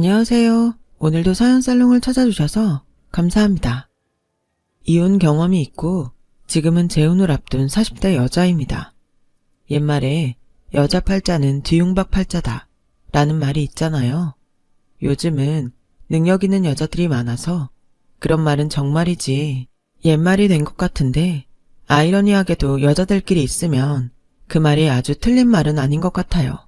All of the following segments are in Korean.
안녕하세요. 오늘도 사연살롱을 찾아주셔서 감사합니다. 이혼 경험이 있고 지금은 재혼을 앞둔 40대 여자입니다. 옛말에 여자 팔자는 뒤움박 팔자다 라는 말이 있잖아요. 요즘은 능력 있는 여자들이 많아서 그런 말은 정말이지 옛말이 된 것 같은데 아이러니하게도 여자들끼리 있으면 그 말이 아주 틀린 말은 아닌 것 같아요.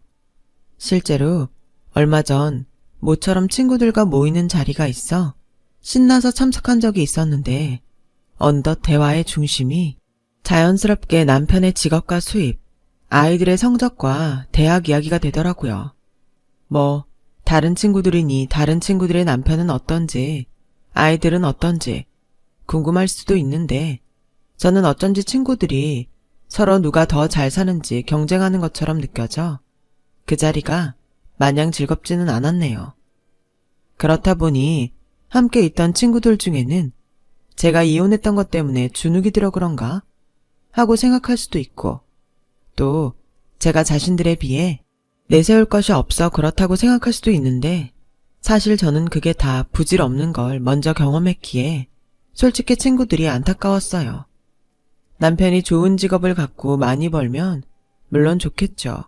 실제로 얼마 전 모처럼 친구들과 모이는 자리가 있어 신나서 참석한 적이 있었는데 어느덧 대화의 중심이 자연스럽게 남편의 직업과 수입, 아이들의 성적과 대학 이야기가 되더라고요. 다른 친구들이니 다른 친구들의 남편은 어떤지, 아이들은 어떤지 궁금할 수도 있는데 저는 어쩐지 친구들이 서로 누가 더 잘 사는지 경쟁하는 것처럼 느껴져 그 자리가 마냥 즐겁지는 않았네요. 그렇다 보니 함께 있던 친구들 중에는 제가 이혼했던 것 때문에 주눅이 들어 그런가 하고 생각할 수도 있고, 또 제가 자신들에 비해 내세울 것이 없어 그렇다고 생각할 수도 있는데, 사실 저는 그게 다 부질없는 걸 먼저 경험했기에 솔직히 친구들이 안타까웠어요. 남편이 좋은 직업을 갖고 많이 벌면 물론 좋겠죠.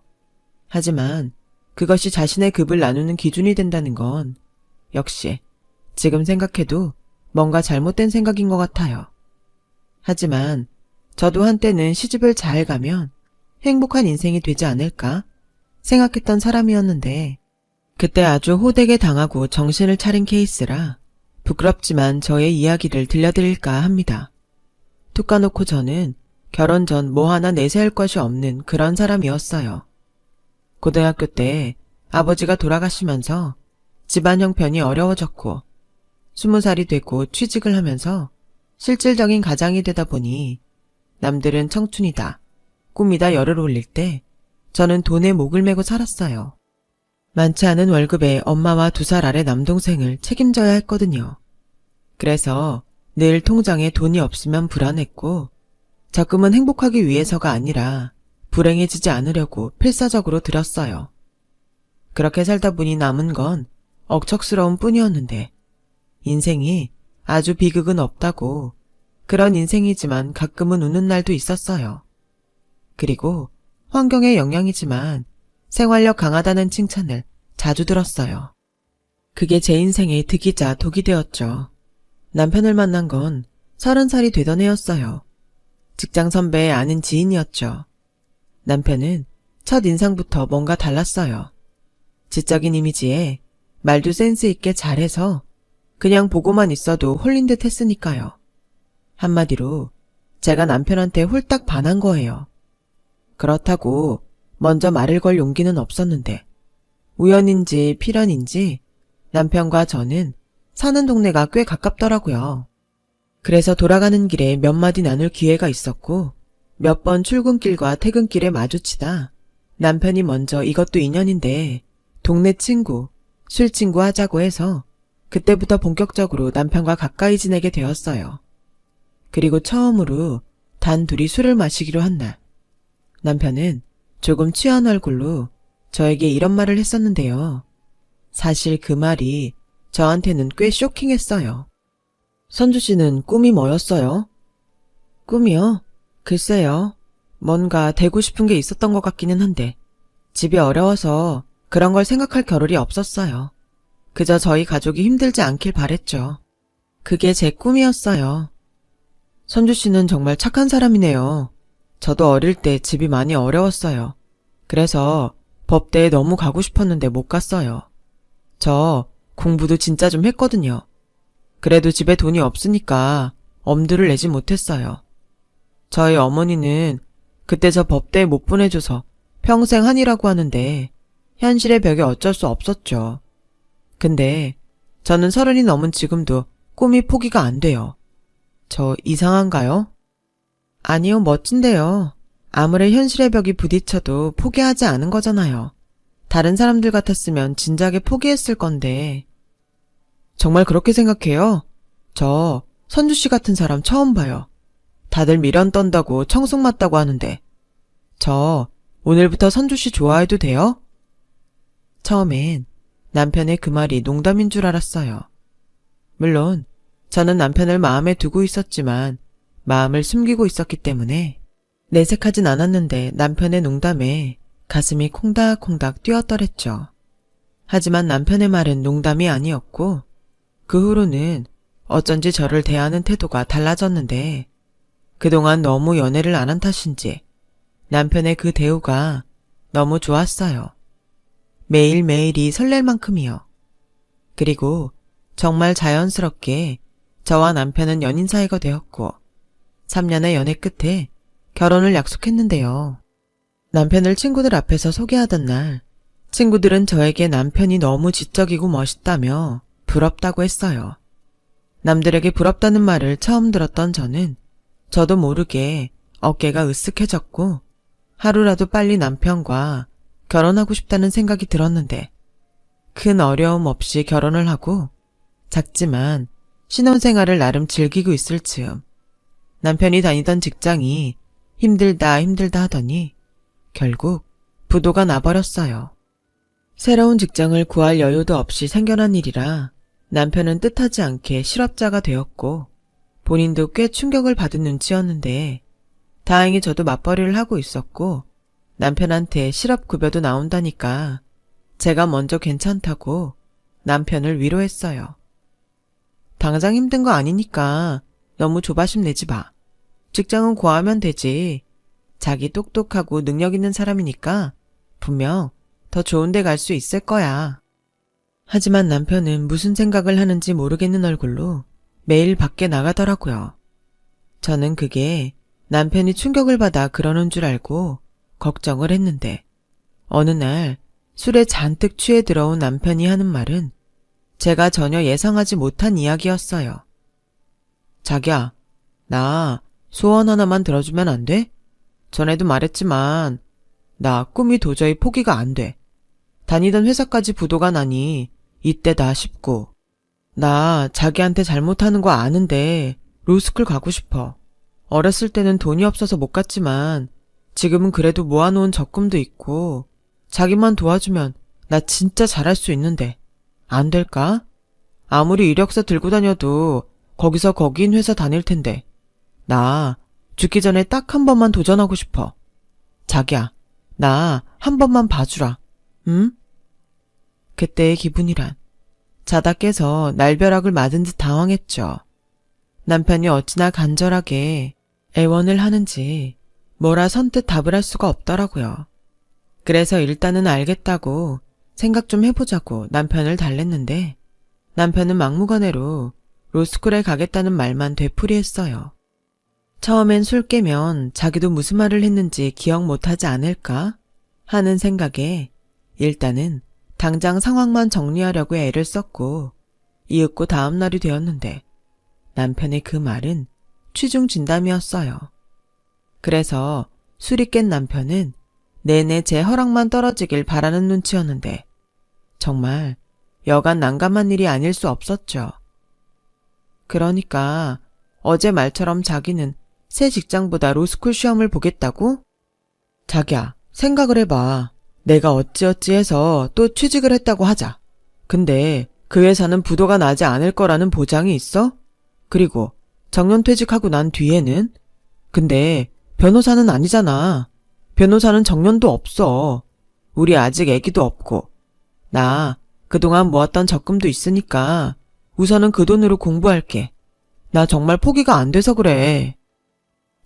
하지만 그것이 자신의 급을 나누는 기준이 된다는 건 역시 지금 생각해도 뭔가 잘못된 생각인 것 같아요. 하지만 저도 한때는 시집을 잘 가면 행복한 인생이 되지 않을까 생각했던 사람이었는데, 그때 아주 호되게 당하고 정신을 차린 케이스라 부끄럽지만 저의 이야기를 들려드릴까 합니다. 툭 까놓고 저는 결혼 전 뭐 하나 내세울 것이 없는 그런 사람이었어요. 고등학교 때 아버지가 돌아가시면서 집안 형편이 어려워졌고 20살이 되고 취직을 하면서 실질적인 가장이 되다 보니 남들은 청춘이다, 꿈이다 열을 올릴 때 저는 돈에 목을 메고 살았어요. 많지 않은 월급에 엄마와 2살 아래 남동생을 책임져야 했거든요. 그래서 늘 통장에 돈이 없으면 불안했고 적금은 행복하기 위해서가 아니라 불행해지지 않으려고 필사적으로 들었어요. 그렇게 살다 보니 남은 건 억척스러움 뿐이었는데 인생이 아주 비극은 없다고, 그런 인생이지만 가끔은 우는 날도 있었어요. 그리고 환경의 영향이지만 생활력 강하다는 칭찬을 자주 들었어요. 그게 제 인생의 득이자 독이 되었죠. 남편을 만난 건 30살이 되던 해였어요. 직장 선배의 아는 지인이었죠. 남편은 첫 인상부터 뭔가 달랐어요. 지적인 이미지에 말도 센스 있게 잘해서 그냥 보고만 있어도 홀린 듯 했으니까요. 한마디로 제가 남편한테 홀딱 반한 거예요. 그렇다고 먼저 말을 걸 용기는 없었는데 우연인지 필연인지 남편과 저는 사는 동네가 꽤 가깝더라고요. 그래서 돌아가는 길에 몇 마디 나눌 기회가 있었고 몇 번 출근길과 퇴근길에 마주치다 남편이 먼저 이것도 인연인데 동네 친구, 술 친구 하자고 해서 그때부터 본격적으로 남편과 가까이 지내게 되었어요. 그리고 처음으로 단 둘이 술을 마시기로 한 날, 남편은 조금 취한 얼굴로 저에게 이런 말을 했었는데요. 사실 그 말이 저한테는 꽤 쇼킹했어요. 선주 씨는 꿈이 뭐였어요? 꿈이요? 글쎄요. 뭔가 되고 싶은 게 있었던 것 같기는 한데 집이 어려워서 그런 걸 생각할 겨를이 없었어요. 그저 저희 가족이 힘들지 않길 바랬죠. 그게 제 꿈이었어요. 선주 씨는 정말 착한 사람이네요. 저도 어릴 때 집이 많이 어려웠어요. 그래서 법대에 너무 가고 싶었는데 못 갔어요. 저 공부도 진짜 좀 했거든요. 그래도 집에 돈이 없으니까 엄두를 내지 못했어요. 저희 어머니는 그때 저 법대에 못 보내줘서 평생 한이라고 하는데 현실의 벽에 어쩔 수 없었죠. 근데 저는 30이 넘은 지금도 꿈이 포기가 안 돼요. 저 이상한가요? 아니요, 멋진데요. 아무리 현실의 벽이 부딪혀도 포기하지 않은 거잖아요. 다른 사람들 같았으면 진작에 포기했을 건데. 정말 그렇게 생각해요? 저 선주 씨 같은 사람 처음 봐요. 다들 미련 떤다고 청승 맞다고 하는데. 저 오늘부터 선주 씨 좋아해도 돼요? 처음엔 남편의 그 말이 농담인 줄 알았어요. 물론 저는 남편을 마음에 두고 있었지만 마음을 숨기고 있었기 때문에 내색하진 않았는데 남편의 농담에 가슴이 콩닥콩닥 뛰었더랬죠. 하지만 남편의 말은 농담이 아니었고 그 후로는 어쩐지 저를 대하는 태도가 달라졌는데 그동안 너무 연애를 안 한 탓인지 남편의 그 대우가 너무 좋았어요. 매일매일이 설렐 만큼이요. 그리고 정말 자연스럽게 저와 남편은 연인 사이가 되었고 3년의 연애 끝에 결혼을 약속했는데요. 남편을 친구들 앞에서 소개하던 날 친구들은 저에게 남편이 너무 지적이고 멋있다며 부럽다고 했어요. 남들에게 부럽다는 말을 처음 들었던 저는 저도 모르게 어깨가 으쓱해졌고 하루라도 빨리 남편과 결혼하고 싶다는 생각이 들었는데 큰 어려움 없이 결혼을 하고 작지만 신혼생활을 나름 즐기고 있을 즈음 남편이 다니던 직장이 힘들다 하더니 결국 부도가 나버렸어요. 새로운 직장을 구할 여유도 없이 생겨난 일이라 남편은 뜻하지 않게 실업자가 되었고 본인도 꽤 충격을 받은 눈치였는데 다행히 저도 맞벌이를 하고 있었고 남편한테 실업급여도 나온다니까 제가 먼저 괜찮다고 남편을 위로했어요. 당장 힘든 거 아니니까 너무 조바심 내지 마. 직장은 구하면 되지. 자기 똑똑하고 능력 있는 사람이니까 분명 더 좋은 데 갈 수 있을 거야. 하지만 남편은 무슨 생각을 하는지 모르겠는 얼굴로 매일 밖에 나가더라고요. 저는 그게 남편이 충격을 받아 그러는 줄 알고 걱정을 했는데 어느 날 술에 잔뜩 취해 들어온 남편이 하는 말은 제가 전혀 예상하지 못한 이야기였어요. 자기야, 나 소원 하나만 들어주면 안 돼? 전에도 말했지만 나 꿈이 도저히 포기가 안 돼. 다니던 회사까지 부도가 나니 이때다 싶고 나 자기한테 잘못하는 거 아는데 로스쿨 가고 싶어. 어렸을 때는 돈이 없어서 못 갔지만 지금은 그래도 모아놓은 적금도 있고 자기만 도와주면 나 진짜 잘할 수 있는데 안 될까? 아무리 이력서 들고 다녀도 거기서 거기인 회사 다닐 텐데 나 죽기 전에 딱 한 번만 도전하고 싶어. 자기야, 나 한 번만 봐주라. 응? 그때의 기분이란 자다 깨서 날벼락을 맞은 듯 당황했죠. 남편이 어찌나 간절하게 애원을 하는지 뭐라 선뜻 답을 할 수가 없더라고요. 그래서 일단은 알겠다고 생각 좀 해보자고 남편을 달랬는데 남편은 막무가내로 로스쿨에 가겠다는 말만 되풀이했어요. 처음엔 술 깨면 자기도 무슨 말을 했는지 기억 못하지 않을까 하는 생각에 일단은 당장 상황만 정리하려고 애를 썼고 이윽고 다음 날이 되었는데 남편의 그 말은 취중 진담이었어요. 그래서 술이 깬 남편은 내내 제 허락만 떨어지길 바라는 눈치였는데 정말 여간 난감한 일이 아닐 수 없었죠. 그러니까 어제 말처럼 자기는 새 직장보다 로스쿨 시험을 보겠다고? 자기야, 생각을 해봐. 내가 어찌어찌 해서 또 취직을 했다고 하자. 근데 그 회사는 부도가 나지 않을 거라는 보장이 있어? 그리고 정년퇴직하고 난 뒤에는? 근데 변호사는 아니잖아. 변호사는 정년도 없어. 우리 아직 애기도 없고. 나 그동안 모았던 적금도 있으니까 우선은 그 돈으로 공부할게. 나 정말 포기가 안 돼서 그래.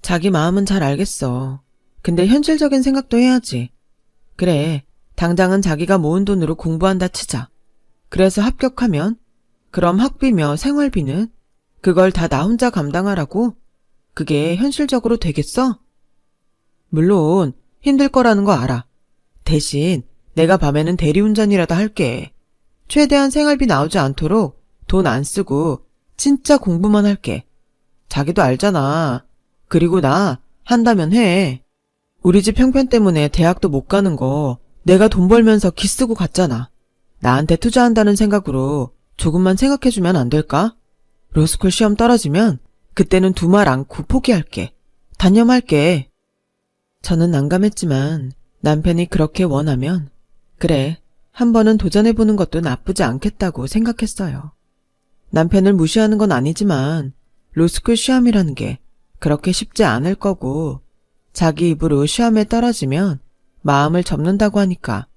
자기 마음은 잘 알겠어. 근데 현실적인 생각도 해야지. 그래, 당장은 자기가 모은 돈으로 공부한다 치자. 그래서 합격하면? 그럼 학비며 생활비는? 그걸 다 나 혼자 감당하라고? 그게 현실적으로 되겠어? 물론 힘들 거라는 거 알아. 대신 내가 밤에는 대리운전이라도 할게. 최대한 생활비 나오지 않도록 돈 안 쓰고 진짜 공부만 할게. 자기도 알잖아. 그리고 나 한다면 해. 우리 집 형편 때문에 대학도 못 가는 거 내가 돈 벌면서 기 쓰고 갔잖아. 나한테 투자한다는 생각으로 조금만 생각해주면 안 될까? 로스쿨 시험 떨어지면 그때는 두 말 않고 포기할게. 단념할게. 저는 난감했지만 남편이 그렇게 원하면 그래, 한 번은 도전해보는 것도 나쁘지 않겠다고 생각했어요. 남편을 무시하는 건 아니지만 로스쿨 시험이라는 게 그렇게 쉽지 않을 거고 자기 입으로 시험에 떨어지면 마음을 접는다고 하니까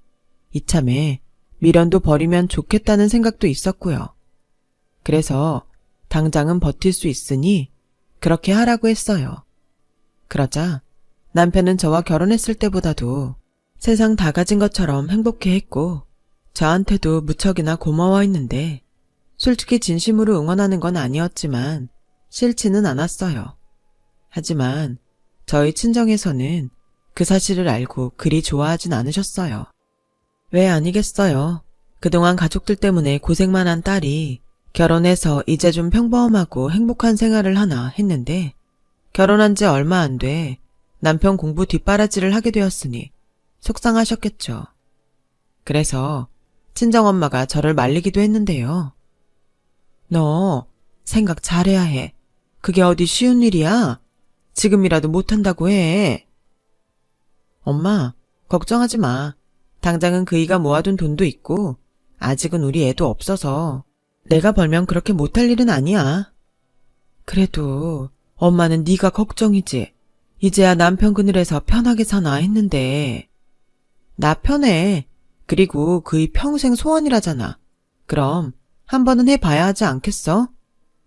이참에 미련도 버리면 좋겠다는 생각도 있었고요. 그래서 당장은 버틸 수 있으니 그렇게 하라고 했어요. 그러자 남편은 저와 결혼했을 때보다도 세상 다 가진 것처럼 행복해했고 저한테도 무척이나 고마워했는데 솔직히 진심으로 응원하는 건 아니었지만 싫지는 않았어요. 하지만 저희 친정에서는 그 사실을 알고 그리 좋아하진 않으셨어요. 왜 아니겠어요. 그동안 가족들 때문에 고생만 한 딸이 결혼해서 이제 좀 평범하고 행복한 생활을 하나 했는데 결혼한 지 얼마 안 돼 남편 공부 뒷바라지를 하게 되었으니 속상하셨겠죠. 그래서 친정엄마가 저를 말리기도 했는데요. 너 생각 잘해야 해. 그게 어디 쉬운 일이야? 지금이라도 못한다고 해. 엄마, 걱정하지 마. 당장은 그이가 모아둔 돈도 있고 아직은 우리 애도 없어서 내가 벌면 그렇게 못할 일은 아니야. 그래도 엄마는 네가 걱정이지. 이제야 남편 그늘에서 편하게 사나 했는데. 나 편해. 그리고 그이 평생 소원이라잖아. 그럼 한 번은 해봐야 하지 않겠어?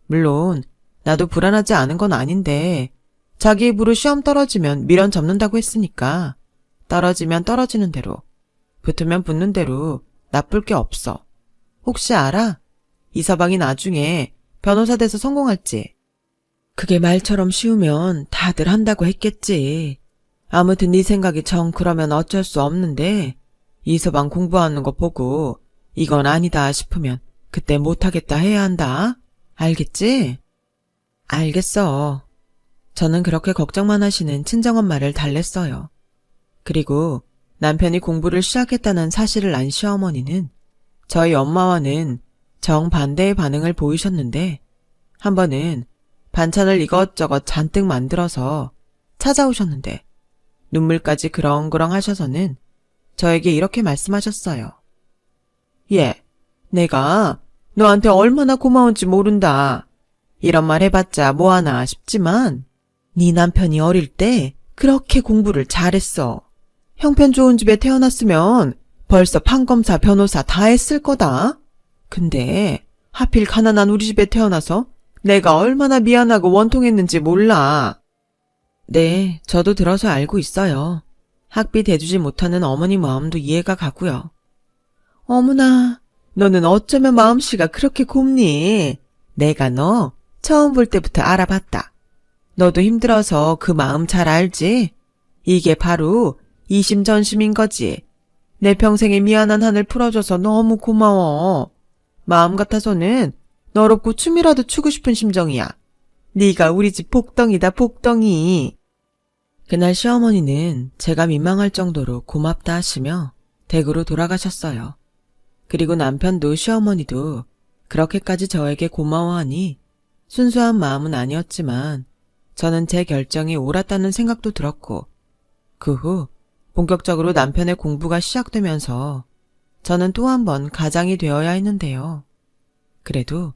물론 나도 불안하지 않은 건 아닌데 자기 입으로 시험 떨어지면 미련 접는다고 했으니까 떨어지면 떨어지는 대로 붙으면 붙는 대로 나쁠 게 없어. 혹시 알아? 이서방이 나중에 변호사 돼서 성공할지. 그게 말처럼 쉬우면 다들 한다고 했겠지. 아무튼 네 생각이 정 그러면 어쩔 수 없는데 이서방 공부하는 거 보고 이건 아니다 싶으면 그때 못하겠다 해야 한다. 알겠지? 알겠어. 저는 그렇게 걱정만 하시는 친정엄마를 달랬어요. 그리고 남편이 공부를 시작했다는 사실을 안 시어머니는 저희 엄마와는 정반대의 반응을 보이셨는데 한 번은 반찬을 이것저것 잔뜩 만들어서 찾아오셨는데 눈물까지 그렁그렁 하셔서는 저에게 이렇게 말씀하셨어요. 얘, 내가 너한테 얼마나 고마운지 모른다. 이런 말 해봤자 뭐하나 싶지만 네 남편이 어릴 때 그렇게 공부를 잘했어. 형편 좋은 집에 태어났으면 벌써 판검사, 변호사 다 했을 거다. 근데 하필 가난한 우리 집에 태어나서 내가 얼마나 미안하고 원통했는지 몰라. 네, 저도 들어서 알고 있어요. 학비 대주지 못하는 어머니 마음도 이해가 가고요. 어머나, 너는 어쩌면 마음씨가 그렇게 곱니? 내가 너 처음 볼 때부터 알아봤다. 너도 힘들어서 그 마음 잘 알지? 이게 바로 이심전심인 거지. 내 평생에 미안한 한을 풀어줘서 너무 고마워. 마음 같아서는 너롭고 춤이라도 추고 싶은 심정이야. 네가 우리 집 복덩이다, 복덩이. 그날 시어머니는 제가 민망할 정도로 고맙다 하시며 댁으로 돌아가셨어요. 그리고 남편도 시어머니도 그렇게까지 저에게 고마워하니 순수한 마음은 아니었지만 저는 제 결정이 옳았다는 생각도 들었고 그 후 본격적으로 남편의 공부가 시작되면서 저는 또 한 번 가장이 되어야 했는데요. 그래도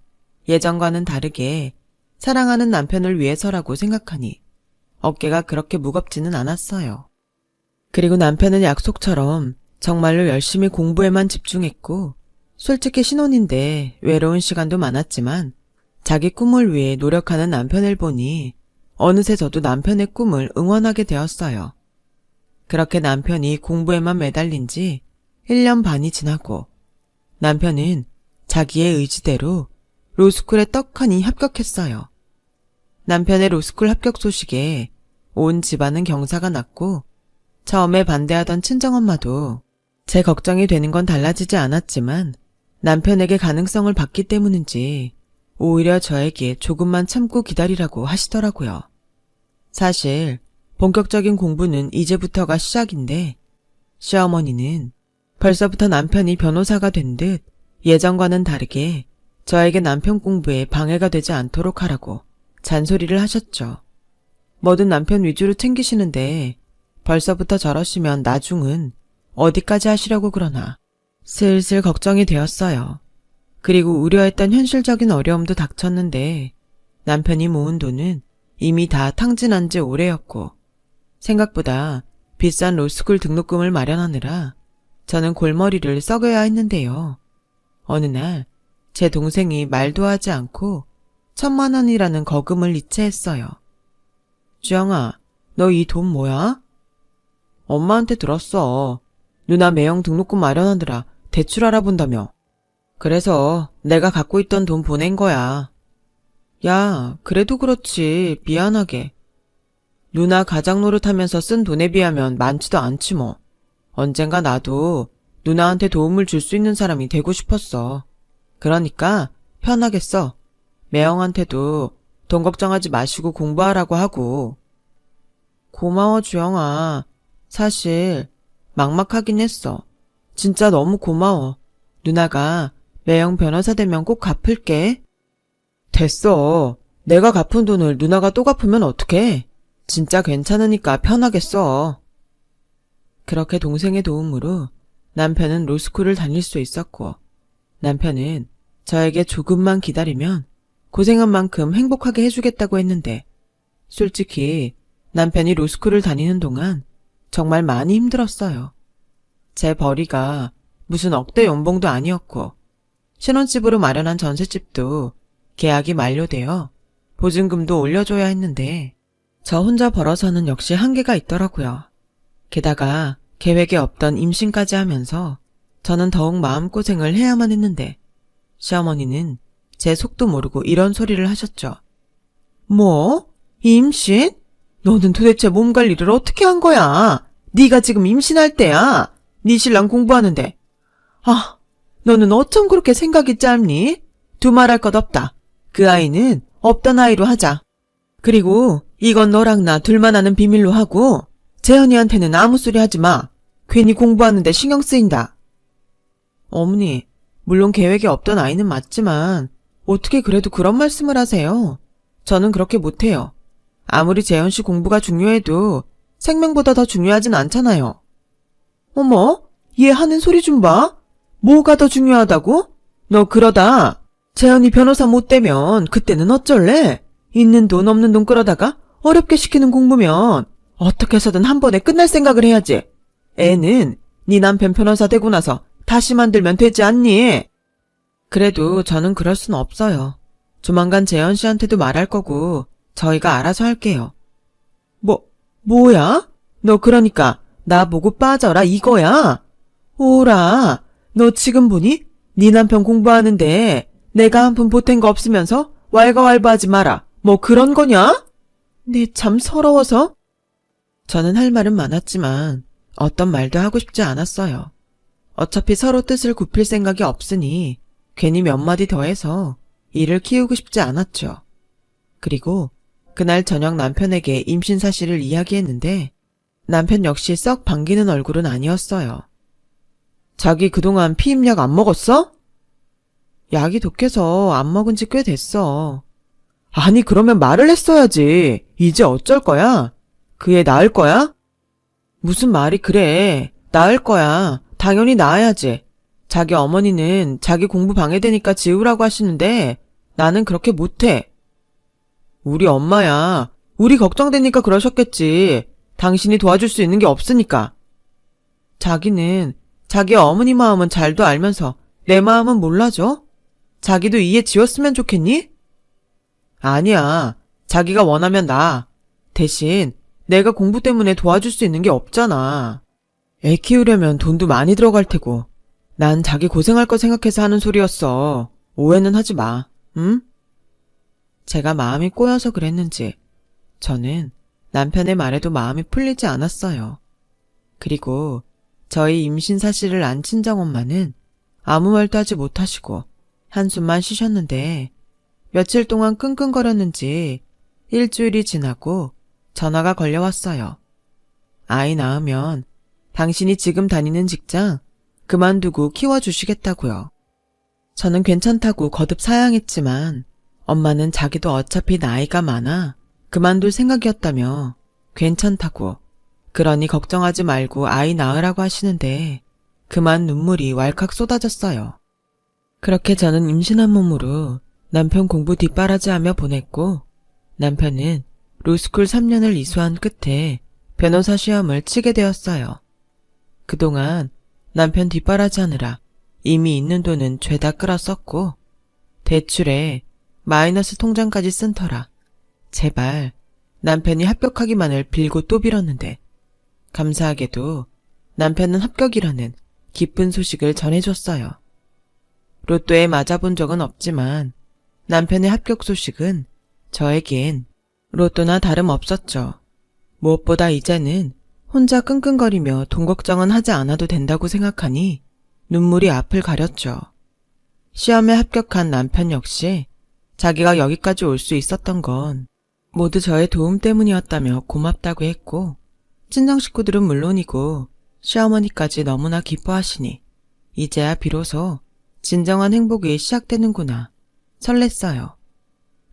예전과는 다르게 사랑하는 남편을 위해서라고 생각하니 어깨가 그렇게 무겁지는 않았어요. 그리고 남편은 약속처럼 정말로 열심히 공부에만 집중했고 솔직히 신혼인데 외로운 시간도 많았지만 자기 꿈을 위해 노력하는 남편을 보니 어느새 저도 남편의 꿈을 응원하게 되었어요. 그렇게 남편이 공부에만 매달린 지 1년 반이 지나고 남편은 자기의 의지대로 로스쿨에 떡하니 합격했어요. 남편의 로스쿨 합격 소식에 온 집안은 경사가 났고 처음에 반대하던 친정엄마도 제 걱정이 되는 건 달라지지 않았지만 남편에게 가능성을 봤기 때문인지 오히려 저에게 조금만 참고 기다리라고 하시더라고요. 사실 본격적인 공부는 이제부터가 시작인데 시어머니는 벌써부터 남편이 변호사가 된 듯 예전과는 다르게 저에게 남편 공부에 방해가 되지 않도록 하라고 잔소리를 하셨죠. 뭐든 남편 위주로 챙기시는데 벌써부터 저러시면 나중은 어디까지 하시려고 그러나 슬슬 걱정이 되었어요. 그리고 우려했던 현실적인 어려움도 닥쳤는데 남편이 모은 돈은 이미 다 탕진한 지 오래였고 생각보다 비싼 로스쿨 등록금을 마련하느라 저는 골머리를 썩어야 했는데요. 어느 날 제 동생이 말도 하지 않고 1,000만 원이라는 거금을 이체했어요. 주영아, 너 이 돈 뭐야? 엄마한테 들었어. 누나 매형 등록금 마련하느라 대출 알아본다며. 그래서 내가 갖고 있던 돈 보낸 거야. 야, 그래도 그렇지. 미안하게. 누나 가장 노릇하면서 쓴 돈에 비하면 많지도 않지 뭐. 언젠가 나도 누나한테 도움을 줄 수 있는 사람이 되고 싶었어. 그러니까 편하게 써. 매형한테도 돈 걱정하지 마시고 공부하라고 하고. 고마워, 주영아. 사실 막막하긴 했어. 진짜 너무 고마워. 누나가 매형 변호사 되면 꼭 갚을게. 됐어. 내가 갚은 돈을 누나가 또 갚으면 어떡해. 진짜 괜찮으니까 편하게 써. 그렇게 동생의 도움으로 남편은 로스쿨을 다닐 수 있었고 남편은 저에게 조금만 기다리면 고생한 만큼 행복하게 해주겠다고 했는데 솔직히 남편이 로스쿨을 다니는 동안 정말 많이 힘들었어요. 제 벌이가 무슨 억대 연봉도 아니었고 신혼집으로 마련한 전셋집도 계약이 만료되어 보증금도 올려줘야 했는데 저 혼자 벌어서는 역시 한계가 있더라고요. 게다가 계획에 없던 임신까지 하면서 저는 더욱 마음고생을 해야만 했는데 시어머니는 제 속도 모르고 이런 소리를 하셨죠. 뭐? 임신? 너는 도대체 몸 관리를 어떻게 한 거야? 네가 지금 임신할 때야. 네 신랑 공부하는데. 아, 너는 어쩜 그렇게 생각이 짧니? 두말할 것 없다. 그 아이는 없던 아이로 하자. 그리고 이건 너랑 나 둘만 아는 비밀로 하고 재현이한테는 아무 소리 하지 마. 괜히 공부하는데 신경 쓰인다. 어머니, 물론 계획에 없던 아이는 맞지만 어떻게 그래도 그런 말씀을 하세요? 저는 그렇게 못해요. 아무리 재현 씨 공부가 중요해도 생명보다 더 중요하진 않잖아요. 어머, 얘 하는 소리 좀 봐. 뭐가 더 중요하다고? 너 그러다 재현이 변호사 못 되면 그때는 어쩔래? 있는 돈 없는 돈 끌어다가 어렵게 시키는 공부면 어떻게 해서든 한 번에 끝날 생각을 해야지. 애는 네 남편 변호사 되고 나서 다시 만들면 되지 않니? 그래도 저는 그럴 순 없어요. 조만간 재현 씨한테도 말할 거고 저희가 알아서 할게요. 뭐야? 너 그러니까 나 보고 빠져라 이거야? 오라, 너 지금 보니? 네 남편 공부하는데 내가 한 푼 보탠 거 없으면서 왈가왈부하지 마라. 뭐 그런 거냐? 네 참 서러워서. 저는 할 말은 많았지만 어떤 말도 하고 싶지 않았어요. 어차피 서로 뜻을 굽힐 생각이 없으니 괜히 몇 마디 더해서 일을 키우고 싶지 않았죠. 그리고 그날 저녁 남편에게 임신 사실을 이야기했는데 남편 역시 썩 반기는 얼굴은 아니었어요. 자기 그동안 피임약 안 먹었어? 약이 독해서 안 먹은 지 꽤 됐어. 아니 그러면 말을 했어야지. 이제 어쩔 거야? 그 애 낳을 거야? 무슨 말이 그래. 낳을 거야. 당연히 낳아야지. 자기 어머니는 자기 공부 방해되니까 지우라고 하시는데 나는 그렇게 못해. 우리 엄마야. 우리 걱정되니까 그러셨겠지. 당신이 도와줄 수 있는 게 없으니까. 자기는 자기 어머니 마음은 잘도 알면서 내 마음은 몰라줘? 자기도 이해 지웠으면 좋겠니? 아니야. 자기가 원하면 나. 대신 내가 공부 때문에 도와줄 수 있는 게 없잖아. 애 키우려면 돈도 많이 들어갈 테고. 난 자기 고생할 거 생각해서 하는 소리였어. 오해는 하지 마. 응? 제가 마음이 꼬여서 그랬는지 저는 남편의 말에도 마음이 풀리지 않았어요. 그리고 저희 임신 사실을 안 친정엄마는 아무 말도 하지 못하시고 한숨만 쉬셨는데 며칠 동안 끙끙거렸는지 일주일이 지나고 전화가 걸려왔어요. 아이 낳으면 당신이 지금 다니는 직장 그만두고 키워주시겠다고요. 저는 괜찮다고 거듭 사양했지만 엄마는 자기도 어차피 나이가 많아 그만둘 생각이었다며 괜찮다고 그러니 걱정하지 말고 아이 낳으라고 하시는데 그만 눈물이 왈칵 쏟아졌어요. 그렇게 저는 임신한 몸으로 남편 공부 뒷바라지하며 보냈고 남편은 로스쿨 3년을 이수한 끝에 변호사 시험을 치게 되었어요. 그동안 남편 뒷바라지하느라 이미 있는 돈은 죄다 끌어 썼고 대출에 마이너스 통장까지 쓴 터라 제발 남편이 합격하기만을 빌고 또 빌었는데 감사하게도 남편은 합격이라는 기쁜 소식을 전해줬어요. 로또에 맞아본 적은 없지만 남편의 합격 소식은 저에겐 로또나 다름없었죠. 무엇보다 이제는 혼자 끙끙거리며 돈 걱정은 하지 않아도 된다고 생각하니 눈물이 앞을 가렸죠. 시험에 합격한 남편 역시 자기가 여기까지 올 수 있었던 건 모두 저의 도움 때문이었다며 고맙다고 했고 친정 식구들은 물론이고 시어머니까지 너무나 기뻐하시니 이제야 비로소 진정한 행복이 시작되는구나 설렜어요.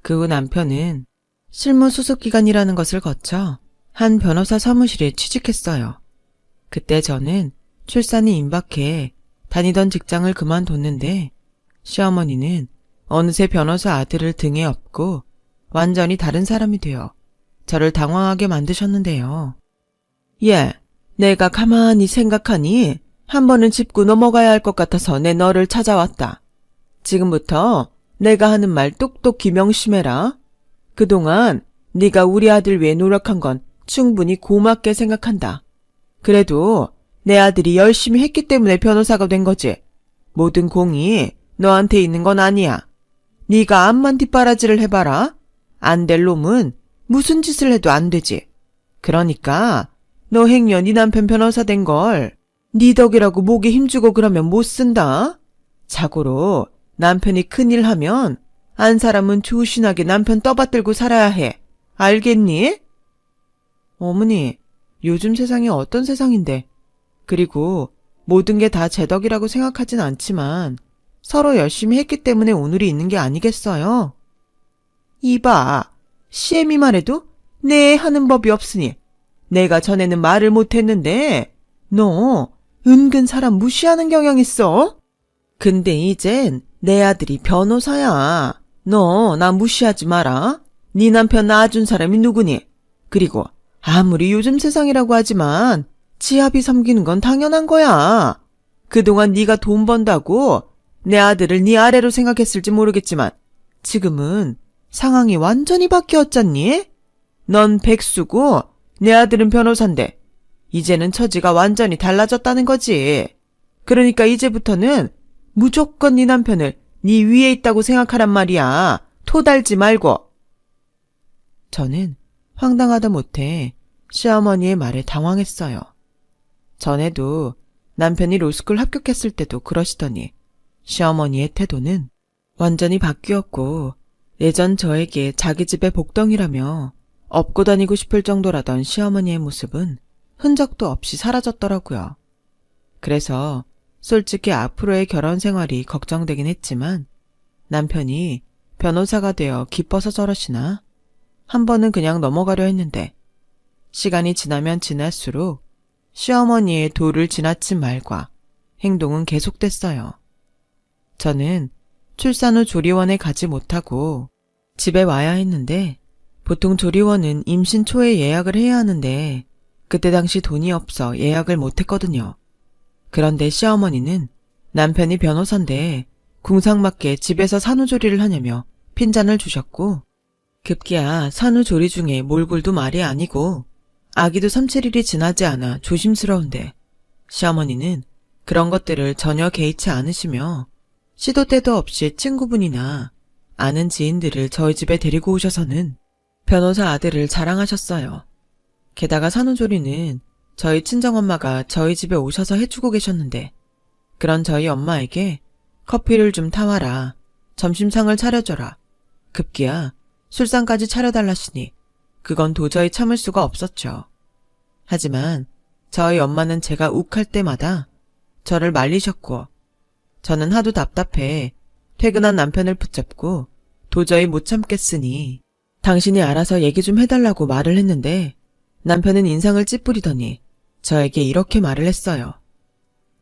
그 후 남편은 실무 수습 기간이라는 것을 거쳐 한 변호사 사무실에 취직했어요. 그때 저는 출산이 임박해 다니던 직장을 그만뒀는데 시어머니는 어느새 변호사 아들을 등에 업고 완전히 다른 사람이 되어 저를 당황하게 만드셨는데요. 예, 내가 가만히 생각하니 한 번은 짚고 넘어가야 할 것 같아서 내 너를 찾아왔다. 지금부터 내가 하는 말 똑똑히 명심해라. 그동안 네가 우리 아들 위해 노력한 건 충분히 고맙게 생각한다. 그래도 내 아들이 열심히 했기 때문에 변호사가 된 거지. 모든 공이 너한테 있는 건 아니야. 네가 암만 뒷바라지를 해봐라. 안 될 놈은 무슨 짓을 해도 안 되지. 그러니까 너 행여 네 남편 변호사 된 걸 네 덕이라고 목에 힘주고 그러면 못 쓴다. 자고로 남편이 큰일 하면 안 사람은 조신하게 남편 떠받들고 살아야 해. 알겠니? 어머니, 요즘 세상이 어떤 세상인데. 그리고 모든 게 다 제 덕이라고 생각하진 않지만 서로 열심히 했기 때문에 오늘이 있는 게 아니겠어요? 이봐, 시엠이 말해도 네 하는 법이 없으니 내가 전에는 말을 못했는데 너 은근 사람 무시하는 경향 있어? 근데 이젠 내 아들이 변호사야. 너 나 무시하지 마라. 네 남편 낳아준 사람이 누구니? 그리고 아무리 요즘 세상이라고 하지만 지아비 섬기는 건 당연한 거야. 그동안 네가 돈 번다고 내 아들을 네 아래로 생각했을지 모르겠지만 지금은 상황이 완전히 바뀌었잖니? 넌 백수고 내 아들은 변호사인데 이제는 처지가 완전히 달라졌다는 거지. 그러니까 이제부터는 무조건 네 남편을 네 위에 있다고 생각하란 말이야. 토달지 말고. 저는 황당하다 못해 시어머니의 말에 당황했어요. 전에도 남편이 로스쿨 합격했을 때도 그러시더니 시어머니의 태도는 완전히 바뀌었고 예전 저에게 자기 집의 복덩이라며 업고 다니고 싶을 정도라던 시어머니의 모습은 흔적도 없이 사라졌더라고요. 그래서 솔직히 앞으로의 결혼 생활이 걱정되긴 했지만 남편이 변호사가 되어 기뻐서 저러시나 한 번은 그냥 넘어가려 했는데 시간이 지나면 지날수록 시어머니의 도를 지나친 말과 행동은 계속됐어요. 저는 출산 후 조리원에 가지 못하고 집에 와야 했는데 보통 조리원은 임신 초에 예약을 해야 하는데 그때 당시 돈이 없어 예약을 못했거든요. 그런데 시어머니는 남편이 변호사인데 궁상맞게 집에서 산후조리를 하냐며 핀잔을 주셨고 급기야 산후조리 중에 몰골도 말이 아니고 아기도 3-7일이 지나지 않아 조심스러운데 시어머니는 그런 것들을 전혀 개의치 않으시며 시도 때도 없이 친구분이나 아는 지인들을 저희 집에 데리고 오셔서는 변호사 아들을 자랑하셨어요. 게다가 산후조리는 저희 친정엄마가 저희 집에 오셔서 해주고 계셨는데 그런 저희 엄마에게 커피를 좀 타와라, 점심상을 차려줘라, 급기야 술상까지 차려달라시니 그건 도저히 참을 수가 없었죠. 하지만 저희 엄마는 제가 욱할 때마다 저를 말리셨고 저는 하도 답답해 퇴근한 남편을 붙잡고 도저히 못 참겠으니 당신이 알아서 얘기 좀 해달라고 말을 했는데 남편은 인상을 찌푸리더니 저에게 이렇게 말을 했어요.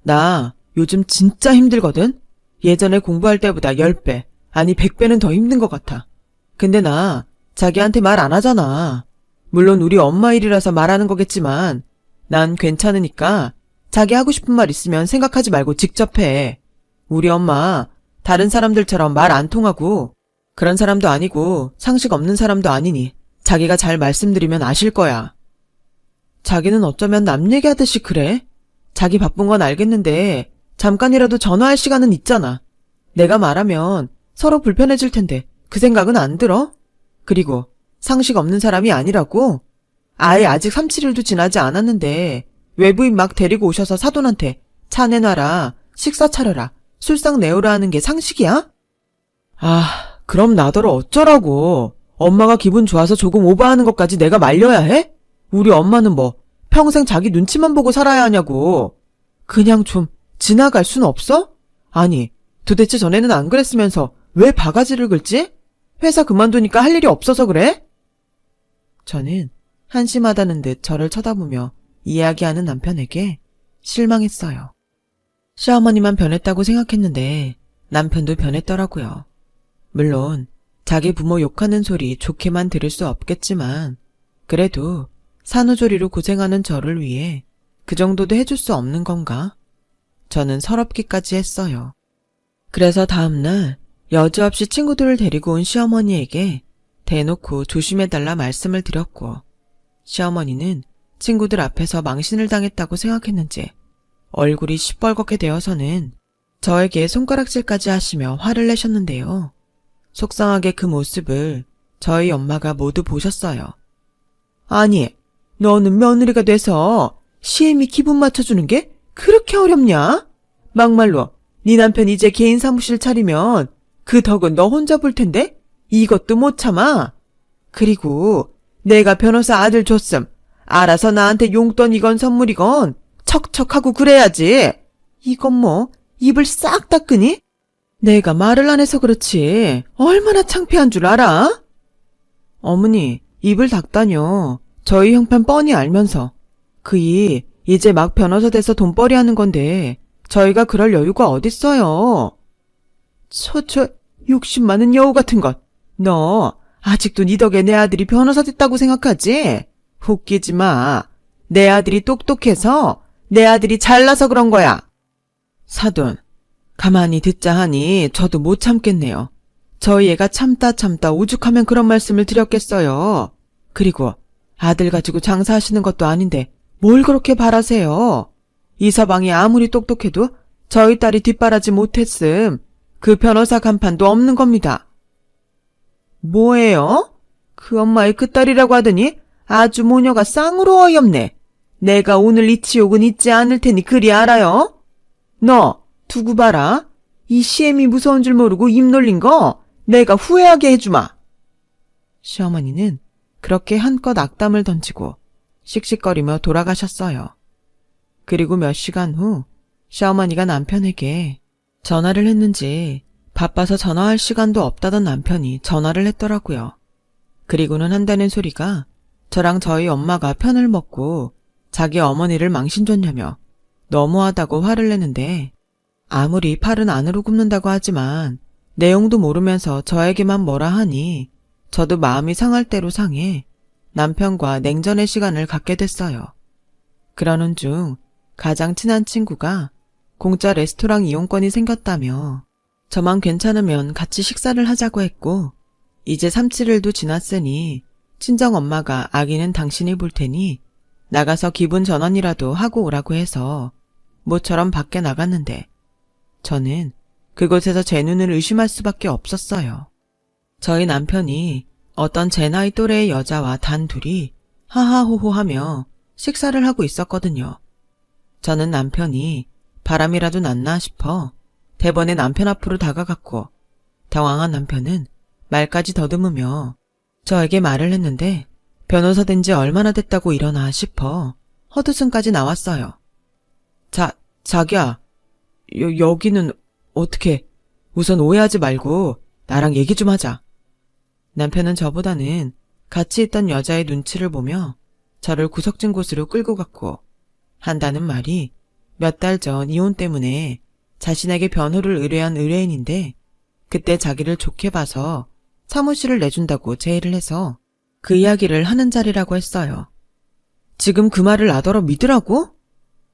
나 요즘 진짜 힘들거든? 예전에 공부할 때보다 10배, 아니 100배는 더 힘든 것 같아. 근데 나 자기한테 말 안 하잖아. 물론 우리 엄마 일이라서 말하는 거겠지만 난 괜찮으니까 자기 하고 싶은 말 있으면 생각하지 말고 직접 해. 우리 엄마 다른 사람들처럼 말 안 통하고 그런 사람도 아니고 상식 없는 사람도 아니니 자기가 잘 말씀드리면 아실 거야. 자기는 어쩌면 남 얘기하듯이 그래? 자기 바쁜 건 알겠는데 잠깐이라도 전화할 시간은 있잖아. 내가 말하면 서로 불편해질 텐데 그 생각은 안 들어? 그리고 상식 없는 사람이 아니라고? 아예 아직 3, 7일도 지나지 않았는데 외부인 막 데리고 오셔서 사돈한테 차 내놔라, 식사 차려라, 술상 내오라 하는 게 상식이야? 아, 그럼 나더러 어쩌라고. 엄마가 기분 좋아서 조금 오버하는 것까지 내가 말려야 해? 우리 엄마는 뭐 평생 자기 눈치만 보고 살아야 하냐고. 그냥 좀 지나갈 순 없어? 아니, 도대체 전에는 안 그랬으면서 왜 바가지를 긁지? 회사 그만두니까 할 일이 없어서 그래? 저는 한심하다는 듯 저를 쳐다보며 이야기하는 남편에게 실망했어요. 시어머니만 변했다고 생각했는데 남편도 변했더라고요. 물론 자기 부모 욕하는 소리 좋게만 들을 수 없겠지만 그래도 산후조리로 고생하는 저를 위해 그 정도도 해줄 수 없는 건가? 저는 서럽기까지 했어요. 그래서 다음날 여지없이 친구들을 데리고 온 시어머니에게 대놓고 조심해달라 말씀을 드렸고 시어머니는 친구들 앞에서 망신을 당했다고 생각했는지 얼굴이 시뻘겋게 되어서는 저에게 손가락질까지 하시며 화를 내셨는데요. 속상하게 그 모습을 저희 엄마가 모두 보셨어요. 아니, 너는 며느리가 돼서 시애미 기분 맞춰주는 게 그렇게 어렵냐? 막말로 네 남편 이제 개인 사무실 차리면 그 덕은 너 혼자 볼 텐데 이것도 못 참아. 그리고 내가 변호사 아들 줬음. 알아서 나한테 용돈이건 선물이건 척척하고 그래야지. 이건 뭐 입을 싹 닦으니? 내가 말을 안 해서 그렇지 얼마나 창피한 줄 알아? 어머니, 입을 닦다뇨. 저희 형편 뻔히 알면서. 그이 이제 막 변호사 돼서 돈벌이 하는 건데 저희가 그럴 여유가 어딨어요. 욕심 많은 여우 같은 것. 너 아직도 네 덕에 내 아들이 변호사 됐다고 생각하지? 웃기지 마. 내 아들이 똑똑해서 내 아들이 잘나서 그런 거야. 사돈, 가만히 듣자 하니 저도 못 참겠네요. 저희 애가 참다 오죽하면 그런 말씀을 드렸겠어요. 그리고 아들 가지고 장사하시는 것도 아닌데 뭘 그렇게 바라세요? 이 서방이 아무리 똑똑해도 저희 딸이 뒷바라지 못했음. 그 변호사 간판도 없는 겁니다. 뭐예요? 그 엄마의 그 딸이라고 하더니 아주 모녀가 쌍으로 어이없네. 내가 오늘 이 치욕은 잊지 않을 테니 그리 알아요. 너 두고 봐라. 이 시엠이 무서운 줄 모르고 입 놀린 거 내가 후회하게 해주마. 시어머니는 그렇게 한껏 악담을 던지고 씩씩거리며 돌아가셨어요. 그리고 몇 시간 후 시어머니가 남편에게 전화를 했는지 바빠서 전화할 시간도 없다던 남편이 전화를 했더라고요. 그리고는 한다는 소리가 저랑 저희 엄마가 편을 먹고 자기 어머니를 망신 줬냐며 너무하다고 화를 내는데 아무리 팔은 안으로 굽는다고 하지만 내용도 모르면서 저에게만 뭐라 하니 저도 마음이 상할 대로 상해 남편과 냉전의 시간을 갖게 됐어요. 그러는 중 가장 친한 친구가 공짜 레스토랑 이용권이 생겼다며 저만 괜찮으면 같이 식사를 하자고 했고 이제 3, 7일도 지났으니 친정엄마가 아기는 당신이 볼 테니 나가서 기분 전환이라도 하고 오라고 해서 모처럼 밖에 나갔는데 저는 그곳에서 제 눈을 의심할 수밖에 없었어요. 저희 남편이 어떤 제 나이 또래의 여자와 단 둘이 하하호호하며 식사를 하고 있었거든요. 저는 남편이 바람이라도 났나 싶어 대번에 남편 앞으로 다가갔고 당황한 남편은 말까지 더듬으며 저에게 말을 했는데 변호사 된 지 얼마나 됐다고 이러나 싶어 헛웃음까지 나왔어요. 자기야, 여기는 어떻게, 우선 오해하지 말고 나랑 얘기 좀 하자. 남편은 저보다는 같이 있던 여자의 눈치를 보며 저를 구석진 곳으로 끌고 갔고 한다는 말이 몇 달 전 이혼 때문에 자신에게 변호를 의뢰한 의뢰인인데 그때 자기를 좋게 봐서 사무실을 내준다고 제의를 해서 그 이야기를 하는 자리라고 했어요. 지금 그 말을 나더러 믿으라고?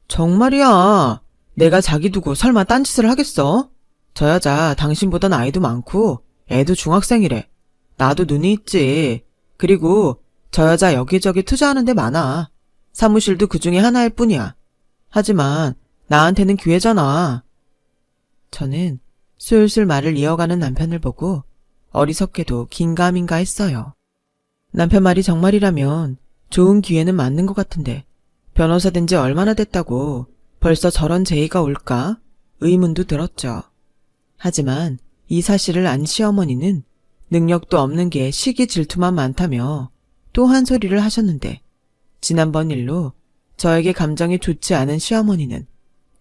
정말이야. 내가 자기 두고 설마 딴짓을 하겠어? 저 여자 당신보다 나이도 많고 애도 중학생이래. 나도 눈이 있지. 그리고 저 여자 여기저기 투자하는 데 많아. 사무실도 그 중에 하나일 뿐이야. 하지만 나한테는 기회잖아. 저는 술술 말을 이어가는 남편을 보고 어리석게도 긴가민가 했어요. 남편 말이 정말이라면 좋은 기회는 맞는 것 같은데 변호사 된 지 얼마나 됐다고 벌써 저런 제의가 올까 의문도 들었죠. 하지만 이 사실을 안 시어머니는 능력도 없는 게 시기 질투만 많다며 또 한 소리를 하셨는데 지난번 일로 저에게 감정이 좋지 않은 시어머니는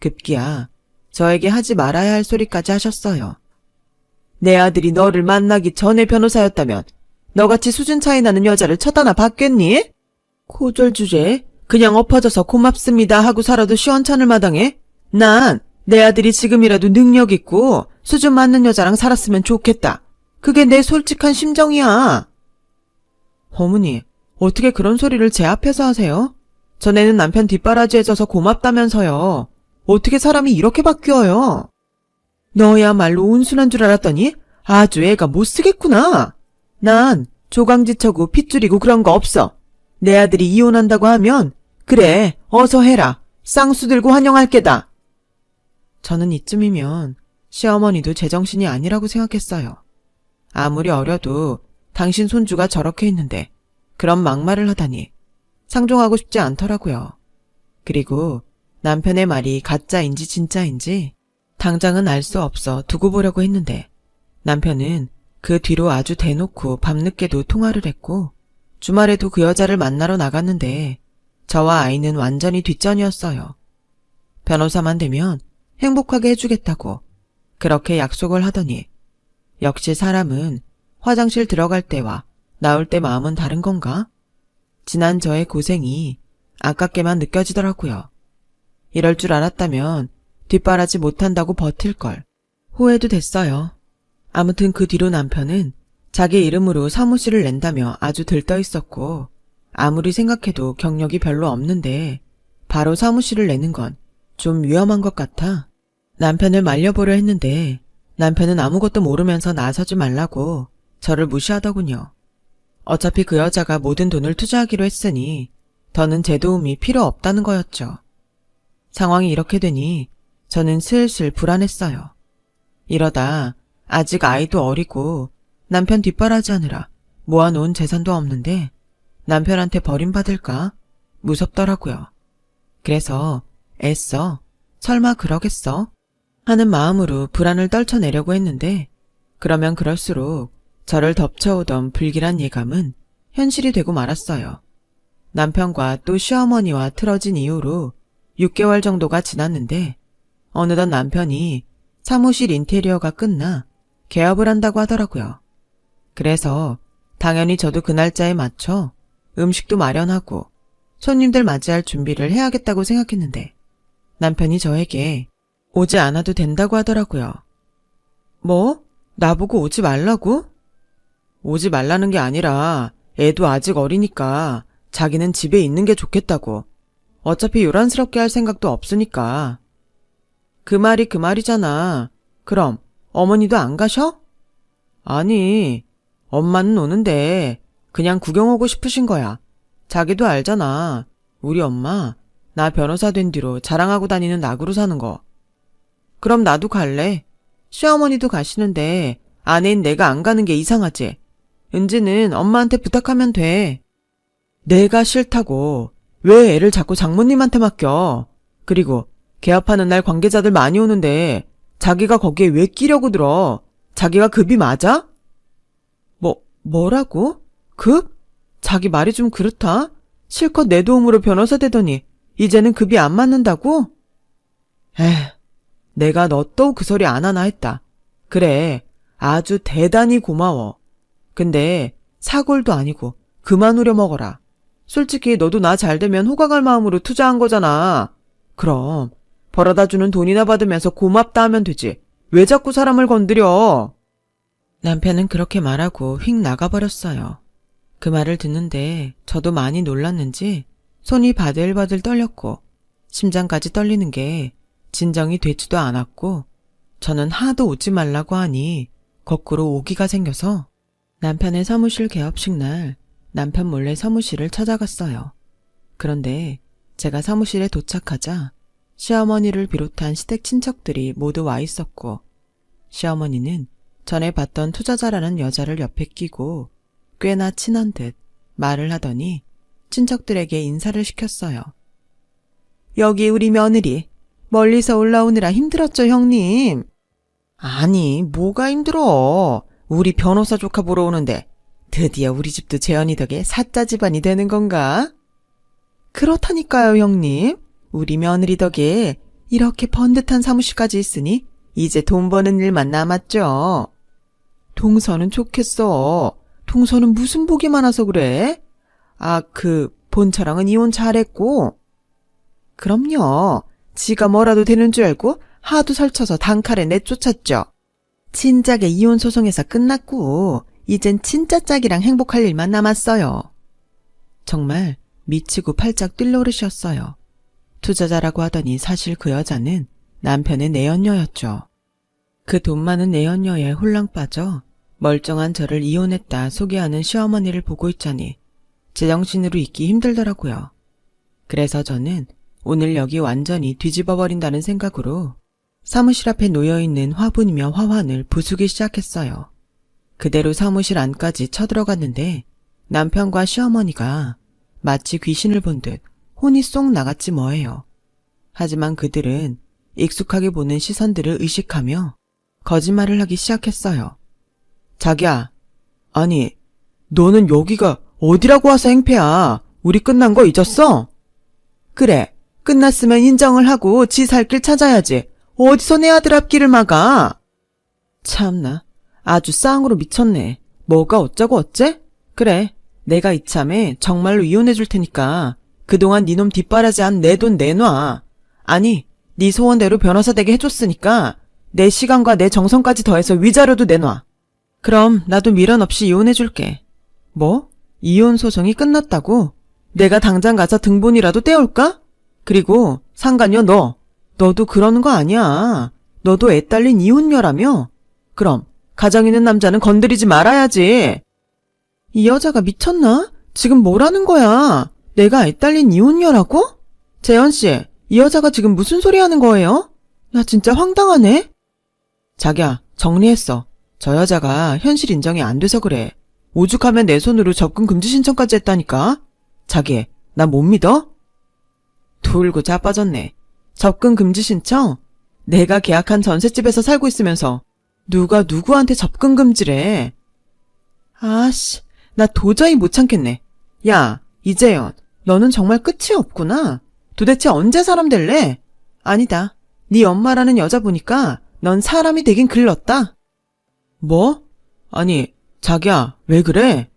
급기야 저에게 하지 말아야 할 소리까지 하셨어요. 내 아들이 너를 만나기 전에 변호사였다면 너같이 수준 차이 나는 여자를 쳐다나 봤겠니? 고졸 주제에 그냥 엎어져서 고맙습니다 하고 살아도 시원찮을 마당에 난 내 아들이 지금이라도 능력 있고 수준 맞는 여자랑 살았으면 좋겠다. 그게 내 솔직한 심정이야. 어머니, 어떻게 그런 소리를 제 앞에서 하세요? 전에는 남편 뒷바라지에 져서 고맙다면서요. 어떻게 사람이 이렇게 바뀌어요? 너야말로 온순한 줄 알았더니 아주 애가 못 쓰겠구나. 난 조강지처고 핏줄이고 그런 거 없어. 내 아들이 이혼한다고 하면 그래 어서 해라. 쌍수 들고 환영할 게다. 저는 이쯤이면 시어머니도 제정신이 아니라고 생각했어요. 아무리 어려도 당신 손주가 저렇게 있는데 그런 막말을 하다니 상종하고 싶지 않더라고요. 그리고 남편의 말이 가짜인지 진짜인지 당장은 알 수 없어 두고 보려고 했는데 남편은 그 뒤로 아주 대놓고 밤늦게도 통화를 했고 주말에도 그 여자를 만나러 나갔는데 저와 아이는 완전히 뒷전이었어요. 변호사만 되면 행복하게 해주겠다고 그렇게 약속을 하더니 역시 사람은 화장실 들어갈 때와 나올 때 마음은 다른 건가? 지난 저의 고생이 아깝게만 느껴지더라고요. 이럴 줄 알았다면 뒷바라지 못한다고 버틸걸. 후회도 됐어요. 아무튼 그 뒤로 남편은 자기 이름으로 사무실을 낸다며 아주 들떠 있었고 아무리 생각해도 경력이 별로 없는데 바로 사무실을 내는 건 좀 위험한 것 같아 남편을 말려보려 했는데 남편은 아무것도 모르면서 나서지 말라고 저를 무시하더군요. 어차피 그 여자가 모든 돈을 투자하기로 했으니 더는 제 도움이 필요 없다는 거였죠. 상황이 이렇게 되니 저는 슬슬 불안했어요. 이러다 아직 아이도 어리고 남편 뒷바라지하느라 모아놓은 재산도 없는데 남편한테 버림받을까 무섭더라고요. 그래서 애써 설마 그러겠어? 하는 마음으로 불안을 떨쳐내려고 했는데 그러면 그럴수록 저를 덮쳐오던 불길한 예감은 현실이 되고 말았어요. 남편과 또 시어머니와 틀어진 이후로 6개월 정도가 지났는데 어느덧 남편이 사무실 인테리어가 끝나 개업을 한다고 하더라고요. 그래서 당연히 저도 그 날짜에 맞춰 음식도 마련하고 손님들 맞이할 준비를 해야겠다고 생각했는데 남편이 저에게 오지 않아도 된다고 하더라고요. 뭐? 나보고 오지 말라고? 오지 말라는 게 아니라 애도 아직 어리니까 자기는 집에 있는 게 좋겠다고. 어차피 요란스럽게 할 생각도 없으니까. 그 말이 그 말이잖아. 그럼 어머니도 안 가셔? 아니, 엄마는 오는데 그냥 구경 오고 싶으신 거야. 자기도 알잖아. 우리 엄마 나 변호사 된 뒤로 자랑하고 다니는 낙으로 사는 거. 그럼 나도 갈래. 시어머니도 가시는데 아내인 내가 안 가는 게 이상하지. 은지는 엄마한테 부탁하면 돼. 내가 싫다고. 왜 애를 자꾸 장모님한테 맡겨. 그리고 개업하는 날 관계자들 많이 오는데 자기가 거기에 왜 끼려고 들어. 자기가 급이 맞아? 뭐라고? 급? 자기 말이 좀 그렇다. 실컷 내 도움으로 변호사 되더니 이제는 급이 안 맞는다고? 내가 너 또 그 소리 안 하나 했다. 그래, 아주 대단히 고마워. 근데 사골도 아니고 그만 우려먹어라. 솔직히 너도 나 잘되면 호강할 마음으로 투자한 거잖아. 그럼 벌어다주는 돈이나 받으면서 고맙다 하면 되지. 왜 자꾸 사람을 건드려? 남편은 그렇게 말하고 휙 나가버렸어요. 그 말을 듣는데 저도 많이 놀랐는지 손이 바들바들 떨렸고 심장까지 떨리는 게 진정이 되지도 않았고 저는 하도 오지 말라고 하니 거꾸로 오기가 생겨서 남편의 사무실 개업식 날 남편 몰래 사무실을 찾아갔어요. 그런데 제가 사무실에 도착하자 시어머니를 비롯한 시댁 친척들이 모두 와 있었고 시어머니는 전에 봤던 투자자라는 여자를 옆에 끼고 꽤나 친한 듯 말을 하더니 친척들에게 인사를 시켰어요. 여기 우리 며느리 멀리서 올라오느라 힘들었죠, 형님? 아니, 뭐가 힘들어. 우리 변호사 조카 보러 오는데 드디어 우리 집도 재현이 덕에 사자 집안이 되는 건가? 그렇다니까요, 형님. 우리 며느리 덕에 이렇게 번듯한 사무실까지 있으니 이제 돈 버는 일만 남았죠. 동서는 좋겠어. 동서는 무슨 복이 많아서 그래? 본처랑은 이혼 잘했고. 그럼요. 지가 뭐라도 되는 줄 알고 하도 설쳐서 단칼에 내쫓았죠. 진작에 이혼 소송에서 끝났고 이젠 진짜 짝이랑 행복할 일만 남았어요. 정말 미치고 팔짝 뛸 노릇이었어요. 투자자라고 하더니 사실 그 여자는 남편의 내연녀였죠. 그 돈 많은 내연녀에 홀랑 빠져 멀쩡한 저를 이혼했다 소개하는 시어머니를 보고 있자니 제정신으로 있기 힘들더라고요. 그래서 저는 오늘 여기 완전히 뒤집어버린다는 생각으로 사무실 앞에 놓여있는 화분이며 화환을 부수기 시작했어요. 그대로 사무실 안까지 쳐들어갔는데 남편과 시어머니가 마치 귀신을 본 듯 혼이 쏙 나갔지 뭐예요. 하지만 그들은 익숙하게 보는 시선들을 의식하며 거짓말을 하기 시작했어요. 자기야, 아니, 너는 여기가 어디라고 와서 행패야? 우리 끝난 거 잊었어? 그래, 끝났으면 인정을 하고 지 살 길 찾아야지. 어디서 내 아들 앞길을 막아? 참나, 아주 쌍으로 미쳤네. 뭐가 어쩌고 어째? 그래, 내가 이참에 정말로 이혼해 줄 테니까 그동안 니놈 뒷바라지 한 내 돈 내놔. 아니, 네 소원대로 변호사 되게 해줬으니까 내 시간과 내 정성까지 더해서 위자료도 내놔. 그럼 나도 미련 없이 이혼해 줄게. 뭐? 이혼 소송이 끝났다고? 내가 당장 가서 등본이라도 떼올까? 그리고 상간녀 너도 그러는 거 아니야. 너도 애 딸린 이혼녀라며? 그럼 가정 있는 남자는 건드리지 말아야지. 이 여자가 미쳤나? 지금 뭐라는 거야? 내가 애 딸린 이혼녀라고? 재현씨, 이 여자가 지금 무슨 소리 하는 거예요? 나 진짜 황당하네. 자기야, 정리했어. 저 여자가 현실 인정이 안 돼서 그래. 오죽하면 내 손으로 접근 금지 신청까지 했다니까. 자기, 나 못 믿어? 돌고 자빠졌네. 접근 금지 신청? 내가 계약한 전셋집에서 살고 있으면서 누가 누구한테 접근 금지래. 아씨, 나 도저히 못 참겠네. 야, 이재현, 너는 정말 끝이 없구나. 도대체 언제 사람 될래? 아니다. 네 엄마라는 여자 보니까 넌 사람이 되긴 글렀다. 뭐? 아니, 자기야, 왜 그래?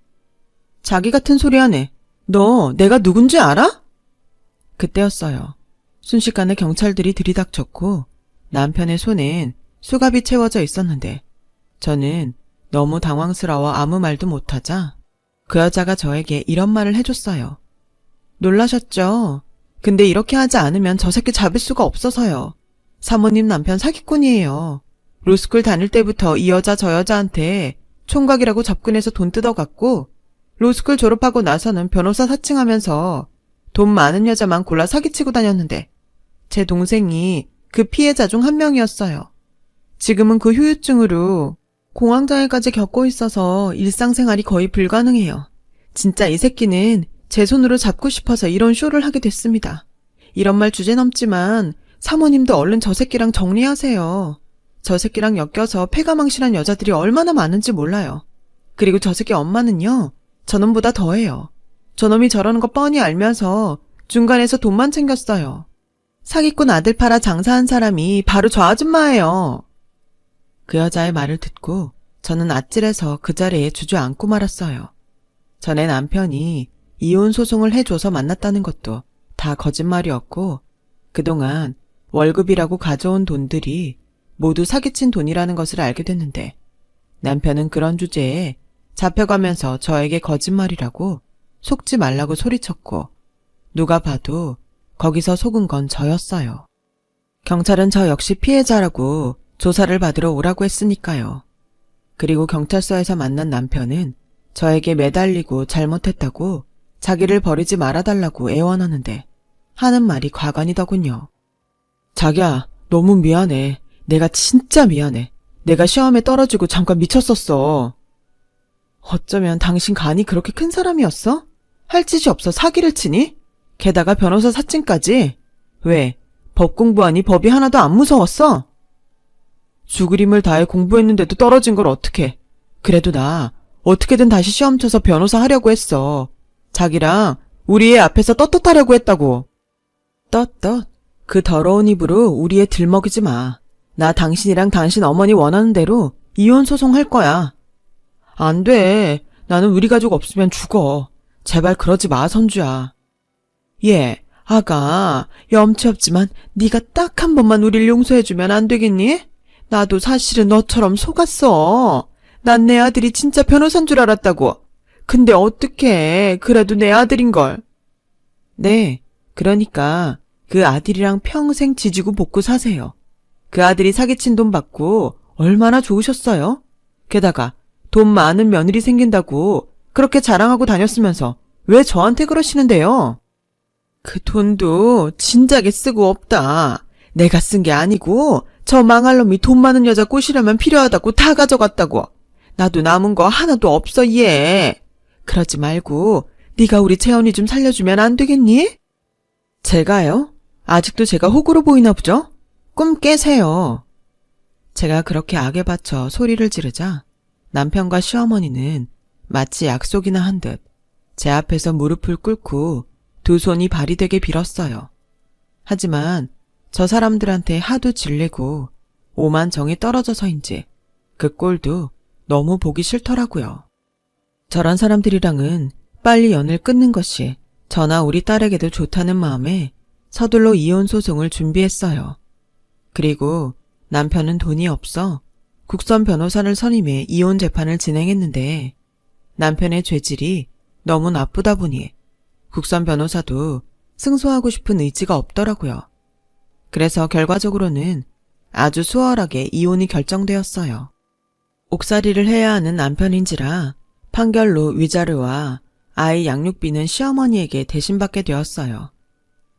자기 같은 소리 하네. 너 내가 누군지 알아? 그때였어요. 순식간에 경찰들이 들이닥쳤고 남편의 손엔 수갑이 채워져 있었는데 저는 너무 당황스러워 아무 말도 못하자 그 여자가 저에게 이런 말을 해줬어요. 놀라셨죠? 근데 이렇게 하지 않으면 저 새끼 잡을 수가 없어서요. 사모님 남편 사기꾼이에요. 로스쿨 다닐 때부터 이 여자 저 여자한테 총각이라고 접근해서 돈 뜯어갔고 로스쿨 졸업하고 나서는 변호사 사칭하면서 돈 많은 여자만 골라 사기치고 다녔는데 제 동생이 그 피해자 중 한 명이었어요. 지금은 그 후유증으로 공황장애까지 겪고 있어서 일상생활이 거의 불가능해요. 진짜 이 새끼는 제 손으로 잡고 싶어서 이런 쇼를 하게 됐습니다. 이런 말 주제넘지만 사모님도 얼른 저 새끼랑 정리하세요. 저 새끼랑 엮여서 패가망신한 여자들이 얼마나 많은지 몰라요. 그리고 저 새끼 엄마는요, 저놈보다 더해요. 저놈이 저러는 거 뻔히 알면서 중간에서 돈만 챙겼어요. 사기꾼 아들 팔아 장사한 사람이 바로 저 아줌마예요. 그 여자의 말을 듣고 저는 아찔해서 그 자리에 주저앉고 말았어요. 전에 남편이 이혼 소송을 해줘서 만났다는 것도 다 거짓말이었고 그동안 월급이라고 가져온 돈들이 모두 사기친 돈이라는 것을 알게 됐는데 남편은 그런 주제에 잡혀가면서 저에게 거짓말이라고 속지 말라고 소리쳤고 누가 봐도 거기서 속은 건 저였어요. 경찰은 저 역시 피해자라고 조사를 받으러 오라고 했으니까요. 그리고 경찰서에서 만난 남편은 저에게 매달리고 잘못했다고 자기를 버리지 말아달라고 애원하는데 하는 말이 과간이더군요. 자기야, 너무 미안해. 내가 진짜 미안해. 내가 시험에 떨어지고 잠깐 미쳤었어. 어쩌면 당신 간이 그렇게 큰 사람이었어? 할 짓이 없어 사기를 치니? 게다가 변호사 사칭까지? 왜? 법 공부하니 법이 하나도 안 무서웠어? 죽을 힘을 다해 공부했는데도 떨어진 걸 어떡해. 그래도 나 어떻게든 다시 시험 쳐서 변호사 하려고 했어. 자기랑 우리 애 앞에서 떳떳하려고 했다고. 떳떳? 그 더러운 입으로 우리 애 들먹이지 마. 나 당신이랑 당신 어머니 원하는 대로 이혼 소송할 거야. 안 돼. 나는 우리 가족 없으면 죽어. 제발 그러지 마, 선주야. 예, 아가, 염치 없지만 네가 딱 한 번만 우릴 용서해주면 안 되겠니? 나도 사실은 너처럼 속았어. 난 내 아들이 진짜 변호사인 줄 알았다고. 근데 어떡해. 그래도 내 아들인걸. 네, 그러니까 그 아들이랑 평생 지지고 볶고 사세요. 그 아들이 사기친 돈 받고 얼마나 좋으셨어요? 게다가 돈 많은 며느리 생긴다고 그렇게 자랑하고 다녔으면서 왜 저한테 그러시는데요? 그 돈도 진작에 쓰고 없다. 내가 쓴 게 아니고 저 망할 놈이 돈 많은 여자 꼬시려면 필요하다고 다 가져갔다고. 나도 남은 거 하나도 없어 얘. 그러지 말고 네가 우리 채연이 좀 살려주면 안 되겠니? 제가요? 아직도 제가 호구로 보이나 보죠? 꿈 깨세요. 제가 그렇게 악에 받쳐 소리를 지르자 남편과 시어머니는 마치 약속이나 한 듯 제 앞에서 무릎을 꿇고 두 손이 발이 되게 빌었어요. 하지만 저 사람들한테 하도 질리고 오만 정이 떨어져서인지 그 꼴도 너무 보기 싫더라고요. 저런 사람들이랑은 빨리 연을 끊는 것이 저나 우리 딸에게도 좋다는 마음에 서둘러 이혼 소송을 준비했어요. 그리고 남편은 돈이 없어 국선 변호사를 선임해 이혼 재판을 진행했는데 남편의 죄질이 너무 나쁘다 보니 국선 변호사도 승소하고 싶은 의지가 없더라고요. 그래서 결과적으로는 아주 수월하게 이혼이 결정되었어요. 옥살이를 해야 하는 남편인지라 판결로 위자료와 아이 양육비는 시어머니에게 대신 받게 되었어요.